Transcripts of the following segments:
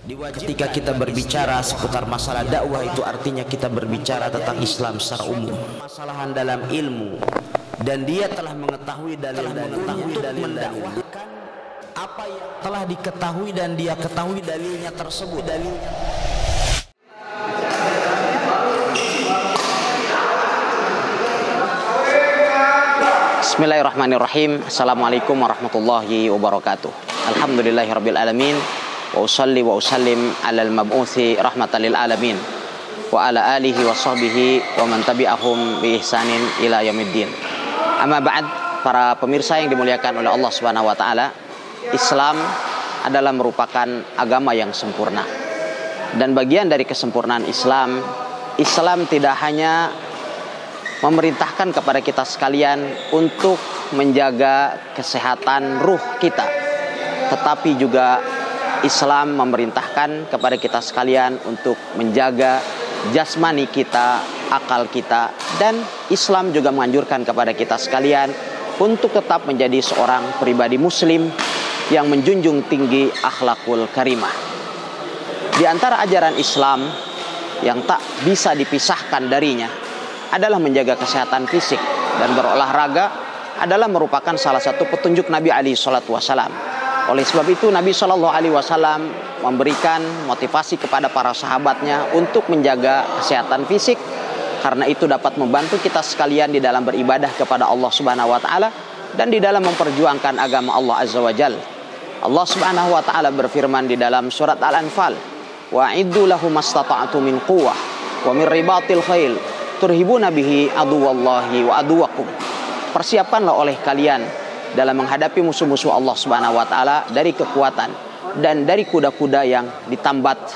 Ketika kita berbicara seputar masalah dakwah, itu artinya kita berbicara tentang Islam secara umum, masalahan dalam ilmu, dan dia telah mengetahui dalil-dalil untuk mendakwahkan apa yang telah diketahui dan dia ketahui dalilnya tersebut. Bismillahirrahmanirrahim. Assalamualaikum warahmatullahi wabarakatuh. Alhamdulillahirabbil alamin. Wa usalli wa usallim alal mab'uthi rahmatan lil alamin wa ala alihi wa sahbihi wa man tabi'ahum bi ihsanin ila yaumiddin. Amma ba'd, para pemirsa yang dimuliakan oleh Allah Subhanahu wa taala, Islam adalah merupakan agama yang sempurna. Dan bagian dari kesempurnaan Islam, Islam tidak hanya memerintahkan kepada kita sekalian untuk menjaga kesehatan ruh kita, tetapi juga Islam memerintahkan kepada kita sekalian untuk menjaga jasmani kita, akal kita, dan Islam juga menganjurkan kepada kita sekalian untuk tetap menjadi seorang pribadi muslim yang menjunjung tinggi akhlakul karimah. Di antara ajaran Islam yang tak bisa dipisahkan darinya adalah menjaga kesehatan fisik, dan berolahraga adalah merupakan salah satu petunjuk Nabi alaihi salatu wasallam. Oleh sebab itu Nabi SAW memberikan motivasi kepada para sahabatnya untuk menjaga kesehatan fisik, karena itu dapat membantu kita sekalian di dalam beribadah kepada Allah Subhanahu wa taala dan di dalam memperjuangkan agama Allah Azza wa Jalla. Allah Subhanahu wa taala berfirman di dalam surat Al-Anfal, "Wa'iddu lahum mastata'tu min quwwah wa min ribatil khail turhibuna bihi aduwallahi wa aduwakum." Persiapkanlah oleh kalian dalam menghadapi musuh-musuh Allah Subhanahu wa taala dari kekuatan dan dari kuda-kuda yang ditambat,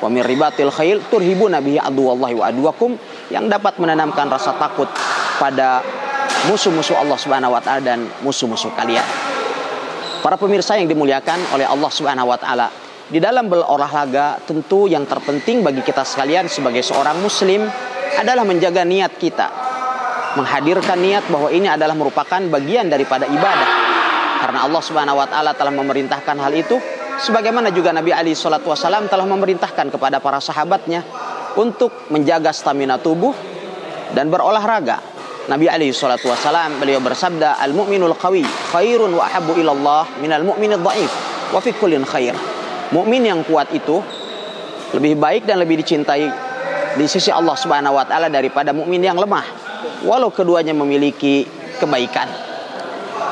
wa min ribatil khail turhibuna bihi aduwallahi wa aduwakum, yang dapat menanamkan rasa takut pada musuh-musuh Allah Subhanahu wa taala dan musuh-musuh kalian. Para pemirsa yang dimuliakan oleh Allah Subhanahu wa taala, di dalam berolahraga tentu yang terpenting bagi kita sekalian sebagai seorang muslim adalah menjaga niat kita, menghadirkan niat bahwa ini adalah merupakan bagian daripada ibadah, karena Allah Subhanahu wa taala telah memerintahkan hal itu, sebagaimana juga Nabi alaihi salatu wasallam telah memerintahkan kepada para sahabatnya untuk menjaga stamina tubuh dan berolahraga. Nabi alaihi salatu wasallam beliau bersabda, "Al-mu'minul qawi khairun wa ahabbu ilallah minal mu'minid dhaif wa fi kullin khair." Mukmin yang kuat itu lebih baik dan lebih dicintai di sisi Allah Subhanahu wa taala daripada mukmin yang lemah, walau keduanya memiliki kebaikan.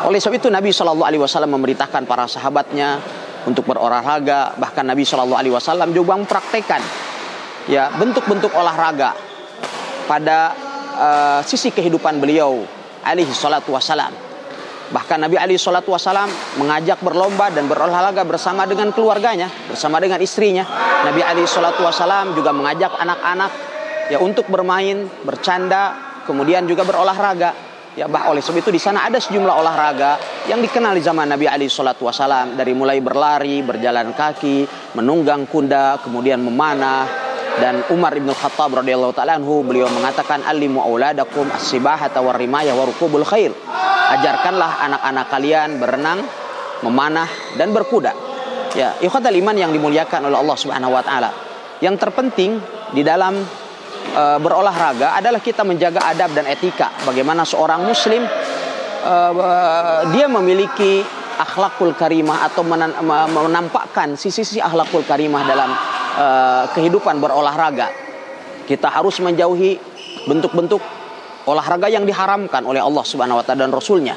Oleh sebab itu Nabi SAW memerintahkan para sahabatnya untuk berolahraga. Bahkan Nabi SAW juga mempraktekkan bentuk-bentuk olahraga pada sisi kehidupan beliau alaihi salatu wassalam. Bahkan Nabi alaihi salatu wassalam mengajak berlomba dan berolahraga bersama dengan keluarganya, bersama dengan istrinya. Nabi alaihi salatu wassalam juga mengajak anak-anak untuk bermain, bercanda, kemudian juga berolahraga. Oleh sebab itu di sana ada sejumlah olahraga yang dikenal di zaman Nabi alaihi salatu wasallam, dari mulai berlari, berjalan kaki, menunggang kuda, kemudian memanah. Dan Umar bin Khattab radhiyallahu taala anhu, beliau mengatakan, "Allimu auladakum as-sibahata war-rimayah wa rukubul khail." Ajarkanlah anak-anak kalian berenang, memanah, dan berkuda. Ikhwatal iman yang dimuliakan oleh Allah Subhanahu wa taala, yang terpenting di dalam berolahraga adalah kita menjaga adab dan etika. Bagaimana seorang muslim dia memiliki akhlakul karimah atau menampakkan sisi-sisi akhlakul karimah dalam kehidupan berolahraga. Kita harus menjauhi bentuk-bentuk olahraga yang diharamkan oleh Allah Subhanahu wa taala dan Rasulnya.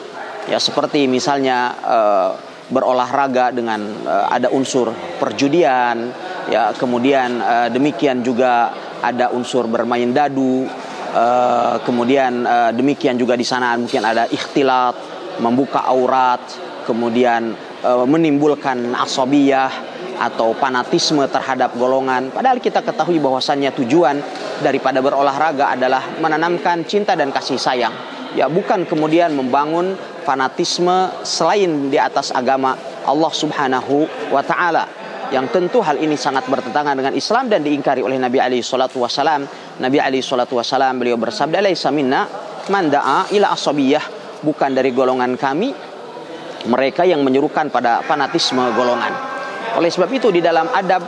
Seperti misalnya berolahraga dengan ada unsur perjudian, kemudian demikian juga ada unsur bermain dadu, kemudian demikian juga di sana mungkin ada ikhtilat, membuka aurat, kemudian menimbulkan asabiyah atau fanatisme terhadap golongan. Padahal kita ketahui bahwasannya tujuan daripada berolahraga adalah menanamkan cinta dan kasih sayang, bukan kemudian membangun fanatisme selain di atas agama Allah Subhanahu wa taala, yang tentu hal ini sangat bertentangan dengan Islam dan diingkari oleh Nabi alaihi salatu wasallam. Nabi alaihi salatu wasallam beliau bersabda, "Laisa minna man da'a ila asabiyah." Bukan dari golongan kami mereka yang menyerukan pada fanatisme golongan. Oleh sebab itu di dalam adab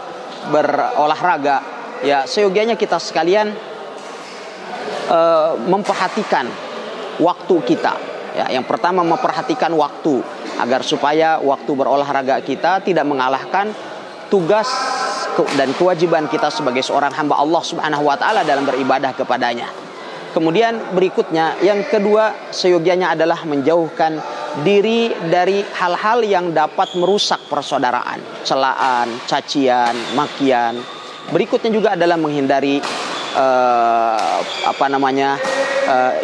berolahraga, ya seyogianya kita sekalian memperhatikan waktu kita. Ya, yang pertama memperhatikan waktu agar supaya waktu berolahraga kita tidak mengalahkan tugas dan kewajiban kita sebagai seorang hamba Allah Subhanahu wa taala dalam beribadah kepadanya. Kemudian berikutnya, yang kedua, seyogianya adalah menjauhkan diri dari hal-hal yang dapat merusak persaudaraan, celaan, cacian, makian. Berikutnya juga adalah menghindari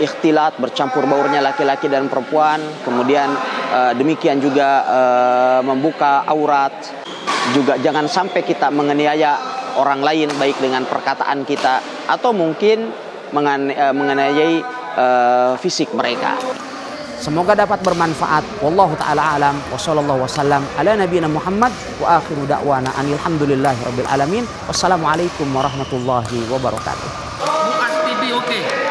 ikhtilat, bercampur baurnya laki-laki dan perempuan. Kemudian demikian juga membuka aurat. Juga jangan sampai kita menganiaya orang lain baik dengan perkataan kita atau mungkin menganiayai fisik mereka. Semoga dapat bermanfaat. Wallahu taala alam wa sallallahu wasallam ala nabiyina Muhammad wa akhiru da'wana alhamdulillahi rabbil alamin. Wassalamualaikum warahmatullahi wabarakatuh. Mu'az TV oke.